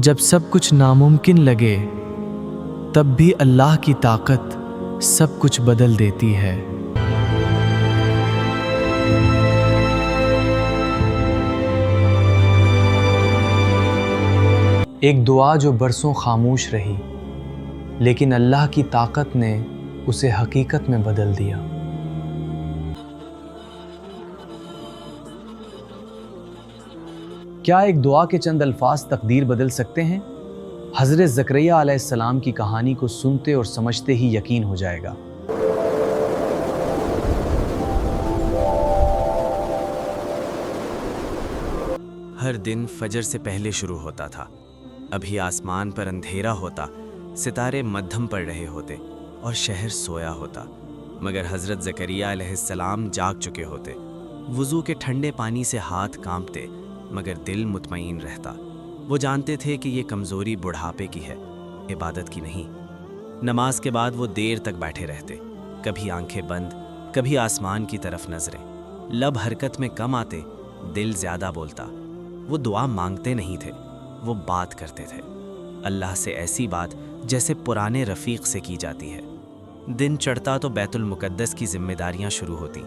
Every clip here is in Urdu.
جب سب کچھ ناممکن لگے تب بھی اللہ کی طاقت سب کچھ بدل دیتی ہے۔ ایک دعا جو برسوں خاموش رہی، لیکن اللہ کی طاقت نے اسے حقیقت میں بدل دیا۔ کیا ایک دعا کے چند الفاظ تقدیر بدل سکتے ہیں؟ حضرت زکریا علیہ السلام کی کہانی کو سنتے اور سمجھتے ہی یقین ہو جائے گا۔ ہر دن فجر سے پہلے شروع ہوتا تھا۔ ابھی آسمان پر اندھیرا ہوتا، ستارے مدھم پڑ رہے ہوتے اور شہر سویا ہوتا، مگر حضرت زکریا علیہ السلام جاگ چکے ہوتے۔ وضو کے ٹھنڈے پانی سے ہاتھ کانپتے، مگر دل مطمئن رہتا۔ وہ جانتے تھے کہ یہ کمزوری بڑھاپے کی ہے، عبادت کی نہیں۔ نماز کے بعد وہ دیر تک بیٹھے رہتے، کبھی آنکھیں بند، کبھی آسمان کی طرف نظریں۔ لب حرکت میں کم آتے، دل زیادہ بولتا۔ وہ دعا مانگتے نہیں تھے، وہ بات کرتے تھے، اللہ سے ایسی بات جیسے پرانے رفیق سے کی جاتی ہے۔ دن چڑھتا تو بیت المقدس کی ذمہ داریاں شروع ہوتی۔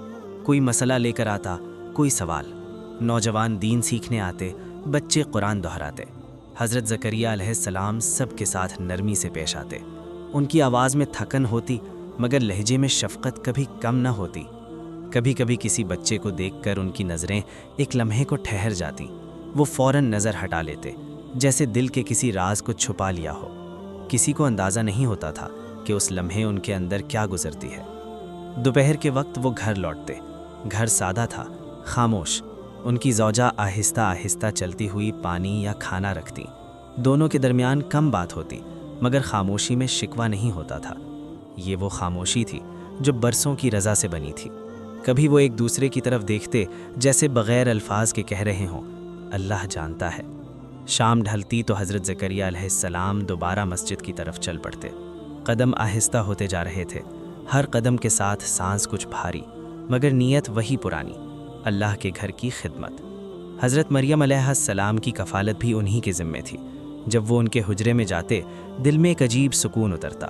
کوئی مسئلہ لے کر آتا، کوئی سوال۔ نوجوان دین سیکھنے آتے، بچے قرآن دہراتے۔ حضرت زکریا علیہ السلام سب کے ساتھ نرمی سے پیش آتے۔ ان کی آواز میں تھکن ہوتی، مگر لہجے میں شفقت کبھی کم نہ ہوتی۔ کبھی کبھی کسی بچے کو دیکھ کر ان کی نظریں ایک لمحے کو ٹھہر جاتی۔ وہ فوراً نظر ہٹا لیتے، جیسے دل کے کسی راز کو چھپا لیا ہو۔ کسی کو اندازہ نہیں ہوتا تھا کہ اس لمحے ان کے اندر کیا گزرتی ہے۔ دوپہر کے وقت وہ گھر لوٹتے۔ گھر سادہ تھا، خاموش۔ ان کی زوجہ آہستہ آہستہ چلتی ہوئی پانی یا کھانا رکھتی۔ دونوں کے درمیان کم بات ہوتی، مگر خاموشی میں شکوہ نہیں ہوتا تھا۔ یہ وہ خاموشی تھی جو برسوں کی رضا سے بنی تھی۔ کبھی وہ ایک دوسرے کی طرف دیکھتے، جیسے بغیر الفاظ کے کہہ رہے ہوں، اللہ جانتا ہے۔ شام ڈھلتی تو حضرت زکریا علیہ السلام دوبارہ مسجد کی طرف چل پڑتے۔ قدم آہستہ ہوتے جا رہے تھے، ہر قدم کے ساتھ سانس کچھ بھاری، مگر نیت وہی پرانی، اللہ کے گھر کی خدمت۔ حضرت مریم علیہ السلام کی کفالت بھی انہی کے ذمے تھی۔ جب وہ ان کے حجرے میں جاتے، دل میں ایک عجیب سکون اترتا۔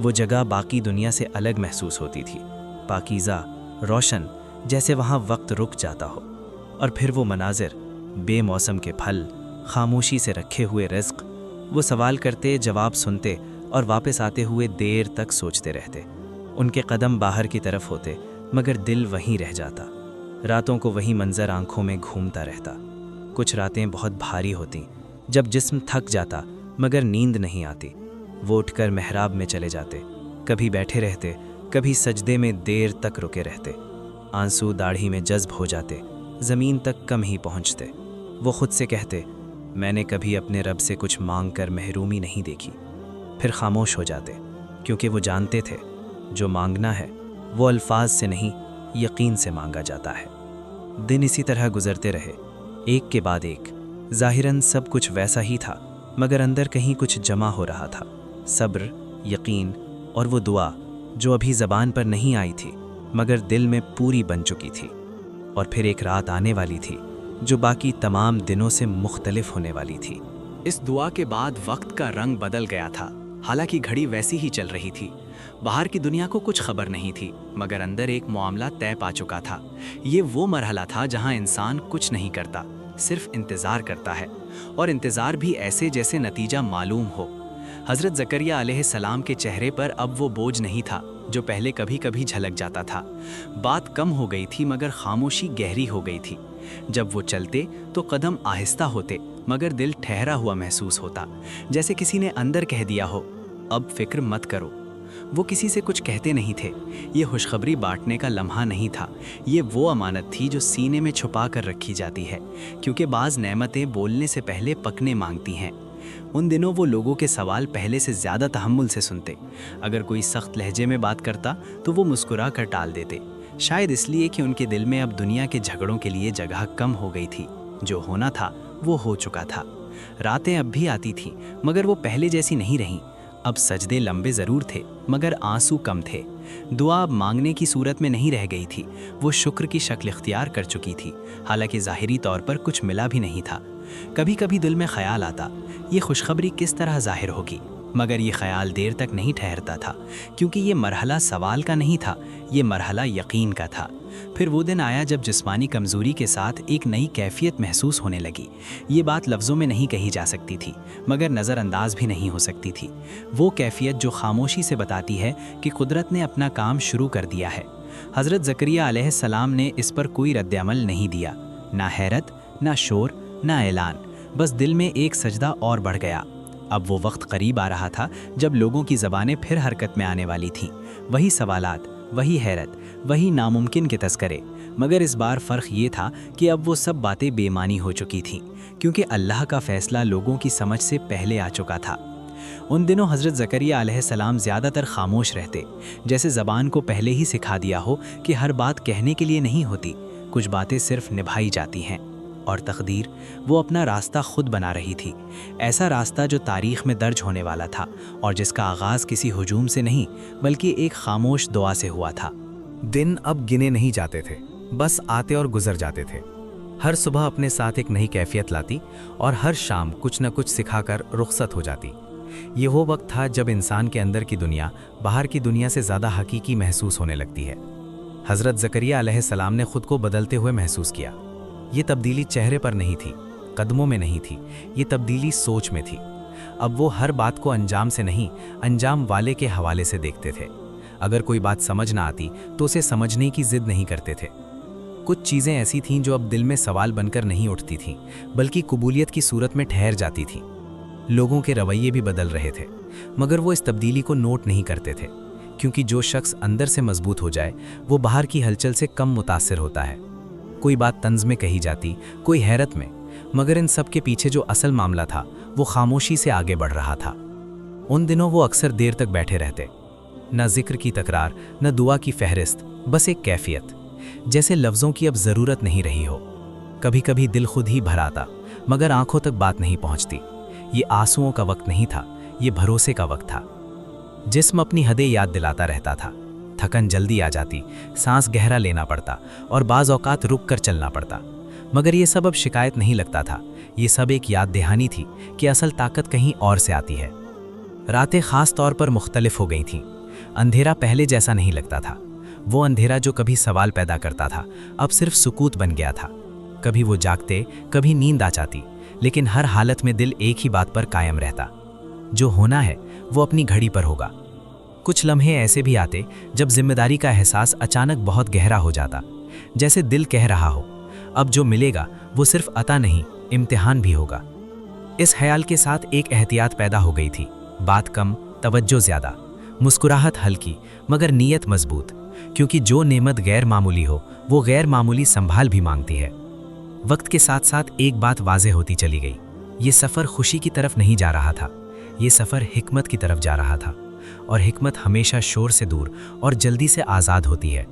وہ جگہ باقی دنیا سے الگ محسوس ہوتی تھی، پاکیزہ، روشن، جیسے وہاں وقت رک جاتا ہو۔ اور پھر وہ مناظر، بے موسم کے پھل، خاموشی سے رکھے ہوئے رزق۔ وہ سوال کرتے، جواب سنتے، اور واپس آتے ہوئے دیر تک سوچتے رہتے۔ ان کے قدم باہر کی طرف ہوتے، مگر دل وہیں رہ جاتا۔ راتوں کو وہی منظر آنکھوں میں گھومتا رہتا۔ کچھ راتیں بہت بھاری ہوتیں، جب جسم تھک جاتا مگر نیند نہیں آتی۔ وہ اٹھ کر محراب میں چلے جاتے، کبھی بیٹھے رہتے، کبھی سجدے میں دیر تک رکے رہتے۔ آنسو داڑھی میں جذب ہو جاتے، زمین تک کم ہی پہنچتے۔ وہ خود سے کہتے، میں نے کبھی اپنے رب سے کچھ مانگ کر محرومی نہیں دیکھی۔ پھر خاموش ہو جاتے، کیونکہ وہ جانتے تھے جو مانگنا ہے وہ الفاظ سے نہیں، یقین سے مانگا جاتا ہے۔ دن اسی طرح گزرتے رہے، ایک کے بعد ایک۔ ظاہراً سب کچھ ویسا ہی تھا، مگر اندر کہیں کچھ جمع ہو رہا تھا۔ صبر، یقین، اور وہ دعا جو ابھی زبان پر نہیں آئی تھی مگر دل میں پوری بن چکی تھی۔ اور پھر ایک رات آنے والی تھی جو باقی تمام دنوں سے مختلف ہونے والی تھی۔ اس دعا کے بعد وقت کا رنگ بدل گیا تھا۔ حالانکہ گھڑی ویسی ہی چل رہی تھی، باہر کی دنیا کو کچھ خبر نہیں تھی، مگر اندر ایک معاملہ طے پا چکا تھا۔ یہ وہ مرحلہ تھا جہاں انسان کچھ نہیں کرتا، صرف انتظار کرتا ہے، اور انتظار بھی ایسے جیسے نتیجہ معلوم ہو۔ حضرت زکریا علیہ السلام کے چہرے پر اب وہ بوجھ نہیں تھا جو پہلے کبھی کبھی جھلک جاتا تھا۔ بات کم ہو گئی تھی مگر خاموشی گہری ہو گئی تھی۔ جب وہ چلتے تو قدم آہستہ ہوتے، مگر دل ٹھہرا ہوا محسوس ہوتا، جیسے کسی نے اندر کہہ دیا ہو، اب فکر مت کرو۔ وہ کسی سے کچھ کہتے نہیں تھے، یہ خوشخبری بانٹنے کا لمحہ نہیں تھا، یہ وہ امانت تھی جو سینے میں چھپا کر رکھی جاتی ہے، کیونکہ بعض نعمتیں بولنے سے پہلے پکنے مانگتی ہیں۔ ان دنوں وہ لوگوں کے سوال پہلے سے زیادہ تحمل سے سنتے۔ اگر کوئی سخت لہجے میں بات کرتا تو وہ مسکرا کر ٹال دیتے، شاید اس لیے کہ ان کے دل میں اب دنیا کے جھگڑوں کے لیے جگہ کم ہو گئی تھی۔ جو ہونا تھا وہ ہو چکا تھا۔ راتیں اب بھی آتی تھیں، مگر وہ پہلے جیسی نہیں رہیں۔ اب سجدے لمبے ضرور تھے، مگر آنسو کم تھے۔ دعا اب مانگنے کی صورت میں نہیں رہ گئی تھی، وہ شکر کی شکل اختیار کر چکی تھی، حالانکہ ظاہری طور پر کچھ ملا بھی نہیں تھا۔ کبھی کبھی دل میں خیال آتا یہ خوشخبری کس طرح ظاہر ہوگی، مگر یہ خیال دیر تک نہیں ٹھہرتا تھا، کیونکہ یہ مرحلہ سوال کا نہیں تھا، یہ مرحلہ یقین کا تھا۔ پھر وہ دن آیا جب جسمانی کمزوری کے ساتھ ایک نئی کیفیت محسوس ہونے لگی۔ یہ بات لفظوں میں نہیں کہی جا سکتی تھی، مگر نظر انداز بھی نہیں ہو سکتی تھی۔ وہ کیفیت جو خاموشی سے بتاتی ہے کہ قدرت نے اپنا کام شروع کر دیا ہے۔ حضرت زکریا علیہ السلام نے اس پر کوئی رد عمل نہیں دیا، نہ حیرت، نہ شور، نہ اعلان، بس دل میں ایک سجدہ اور بڑھ گیا۔ اب وہ وقت قریب آ رہا تھا جب لوگوں کی زبانیں پھر حرکت میں آنے والی تھیں، وہی سوالات، وہی حیرت، وہی ناممکن کے تذکرے، مگر اس بار فرق یہ تھا کہ اب وہ سب باتیں بے معنی ہو چکی تھیں، کیونکہ اللہ کا فیصلہ لوگوں کی سمجھ سے پہلے آ چکا تھا۔ ان دنوں حضرت زکریا علیہ السلام زیادہ تر خاموش رہتے، جیسے زبان کو پہلے ہی سکھا دیا ہو کہ ہر بات کہنے کے لیے نہیں ہوتی، کچھ باتیں صرف نبھائی جاتی ہیں۔ اور تقدیر، وہ اپنا راستہ خود بنا رہی تھی، ایسا راستہ جو تاریخ میں درج ہونے والا تھا، اور جس کا آغاز کسی ہجوم سے نہیں بلکہ ایک خاموش دعا سے ہوا تھا۔ دن اب گنے نہیں جاتے تھے، بس آتے اور گزر جاتے تھے۔ ہر صبح اپنے ساتھ ایک نئی کیفیت لاتی، اور ہر شام کچھ نہ کچھ سکھا کر رخصت ہو جاتی۔ یہ وہ وقت تھا جب انسان کے اندر کی دنیا باہر کی دنیا سے زیادہ حقیقی محسوس ہونے لگتی ہے۔ حضرت زکریا علیہ السلام نے خود کو بدلتے ہوئے محسوس کیا۔ یہ تبدیلی چہرے پر نہیں تھی، قدموں میں نہیں تھی، یہ تبدیلی سوچ میں تھی۔ اب وہ ہر بات کو انجام سے نہیں، انجام والے کے حوالے سے دیکھتے تھے۔ اگر کوئی بات سمجھ نہ آتی تو اسے سمجھنے کی ضد نہیں کرتے تھے۔ کچھ چیزیں ایسی تھیں جو اب دل میں سوال بن کر نہیں اٹھتی تھیں، بلکہ قبولیت کی صورت میں ٹھہر جاتی تھیں۔ لوگوں کے رویے بھی بدل رہے تھے، مگر وہ اس تبدیلی کو نوٹ نہیں کرتے تھے، کیونکہ جو شخص اندر سے مضبوط ہو جائے وہ باہر کی ہلچل سے کم متاثر ہوتا ہے۔ کوئی بات طنز میں کہی جاتی، کوئی حیرت میں، مگر ان سب کے پیچھے جو اصل معاملہ تھا وہ خاموشی سے آگے بڑھ رہا تھا۔ ان دنوں وہ اکثر دیر تک بیٹھے رہتے، نہ ذکر کی تکرار، نہ دعا کی فہرست، بس ایک کیفیت، جیسے لفظوں کی اب ضرورت نہیں رہی ہو۔ کبھی کبھی دل خود ہی بھر آتا، مگر آنکھوں تک بات نہیں پہنچتی۔ یہ آنسوؤں کا وقت نہیں تھا، یہ بھروسے کا وقت تھا۔ جسم اپنی حدیں یاد دلاتا رہتا تھا، تھکن جلدی آ جاتی، سانس گہرا لینا پڑتا، اور بعض اوقات رک کر چلنا پڑتا، مگر یہ سب اب شکایت نہیں لگتا تھا، یہ سب ایک یاد دہانی تھی کہ اصل طاقت کہیں اور سے آتی ہے۔ راتیں خاص طور پر مختلف ہو گئی تھیں۔ اندھیرا پہلے جیسا نہیں لگتا تھا، وہ اندھیرا جو کبھی سوال پیدا کرتا تھا اب صرف سکوت بن گیا تھا۔ کبھی وہ جاگتے، کبھی نیند آ جاتی، لیکن ہر حالت میں دل ایک ہی بات پر قائم رہتا، جو ہونا ہے وہ اپنی گھڑی پر ہوگا۔ کچھ لمحے ایسے بھی آتے جب ذمہ داری کا احساس اچانک بہت گہرا ہو جاتا، جیسے دل کہہ رہا ہو اب جو ملے گا وہ صرف عطا نہیں، امتحان بھی ہوگا۔ اس خیال کے ساتھ ایک احتیاط پیدا ہو گئی تھی، بات کم، توجہ زیادہ، مسکراہٹ ہلکی مگر نیت مضبوط، کیونکہ جو نعمت غیر معمولی ہو وہ غیر معمولی سنبھال بھی مانگتی ہے۔ وقت کے ساتھ ساتھ ایک بات واضح ہوتی چلی گئی، یہ سفر خوشی کی طرف نہیں جا رہا تھا، یہ سفر حکمت کی طرف جا رہا تھا، اور حکمت ہمیشہ شور سے دور اور جلدی سے آزاد ہوتی ہے۔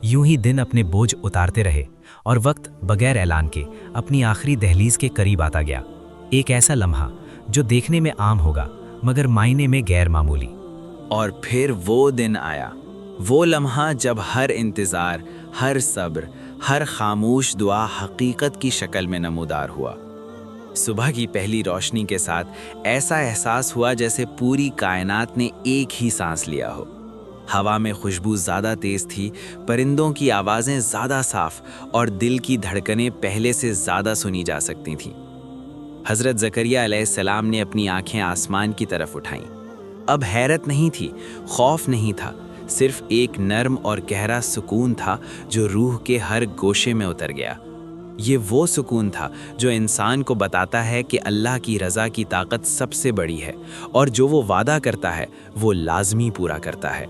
یوں ہی دن اپنے بوجھ اتارتے رہے، اور وقت بغیر اعلان کے اپنی آخری دہلیز کے قریب آتا گیا۔ ایک ایسا لمحہ جو دیکھنے میں عام ہوگا مگر معنی میں غیر معمولی۔ اور پھر وہ دن آیا، وہ لمحہ جب ہر انتظار، ہر صبر، ہر خاموش دعا حقیقت کی شکل میں نمودار ہوا۔ صبح کی پہلی روشنی کے ساتھ ایسا احساس ہوا جیسے پوری کائنات نے ایک ہی سانس لیا ہو۔ ہوا میں خوشبو زیادہ تیز تھی، پرندوں کی آوازیں زیادہ صاف، اور دل کی دھڑکنیں پہلے سے زیادہ سنی جا سکتی تھیں۔ حضرت زکریا علیہ السلام نے اپنی آنکھیں آسمان کی طرف اٹھائیں۔ اب حیرت نہیں تھی، خوف نہیں تھا، صرف ایک نرم اور گہرا سکون تھا جو روح کے ہر گوشے میں اتر گیا۔ یہ وہ سکون تھا جو انسان کو بتاتا ہے کہ اللہ کی رضا کی طاقت سب سے بڑی ہے، اور جو وہ وعدہ کرتا ہے وہ لازمی پورا کرتا ہے۔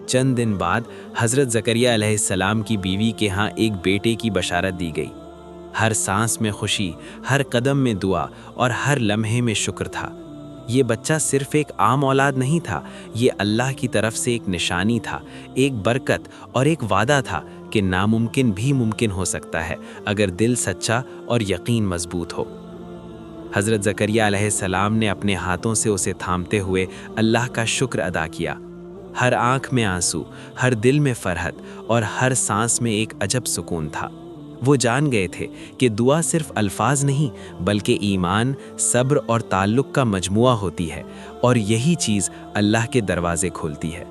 چند دن بعد حضرت زکریا علیہ السلام کی بیوی کے ہاں ایک بیٹے کی بشارت دی گئی۔ ہر سانس میں خوشی، ہر قدم میں دعا، اور ہر لمحے میں شکر تھا۔ یہ بچہ صرف ایک عام اولاد نہیں تھا، یہ اللہ کی طرف سے ایک نشانی تھا، ایک برکت اور ایک وعدہ تھا کہ ناممکن بھی ممکن ہو سکتا ہے اگر دل سچا اور یقین مضبوط ہو۔ حضرت زکریا علیہ السلام نے اپنے ہاتھوں سے اسے تھامتے ہوئے اللہ کا شکر ادا کیا۔ ہر آنکھ میں آنسو، ہر دل میں فرحت، اور ہر سانس میں ایک عجب سکون تھا۔ وہ جان گئے تھے کہ دعا صرف الفاظ نہیں بلکہ ایمان، صبر اور تعلق کا مجموعہ ہوتی ہے، اور یہی چیز اللہ کے دروازے کھولتی ہے۔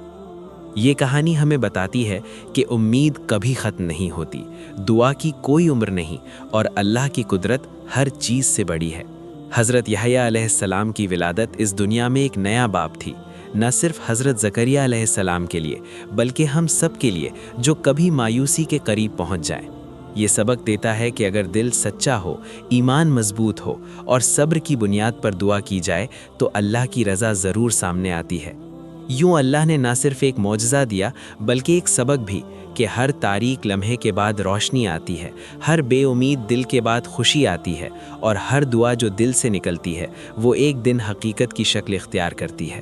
یہ کہانی ہمیں بتاتی ہے کہ امید کبھی ختم نہیں ہوتی، دعا کی کوئی عمر نہیں، اور اللہ کی قدرت ہر چیز سے بڑی ہے۔ حضرت یحییٰ علیہ السلام کی ولادت اس دنیا میں ایک نیا باب تھی، نہ صرف حضرت زکریا علیہ السلام کے لیے بلکہ ہم سب کے لیے جو کبھی مایوسی کے قریب پہنچ جائیں۔ یہ سبق دیتا ہے کہ اگر دل سچا ہو، ایمان مضبوط ہو اور صبر کی بنیاد پر دعا کی جائے تو اللہ کی رضا ضرور سامنے آتی ہے۔ یوں اللہ نے نہ صرف ایک معجزہ دیا بلکہ ایک سبق بھی کہ ہر تاریک لمحے کے بعد روشنی آتی ہے، ہر بے امید دل کے بعد خوشی آتی ہے، اور ہر دعا جو دل سے نکلتی ہے وہ ایک دن حقیقت کی شکل اختیار کرتی ہے۔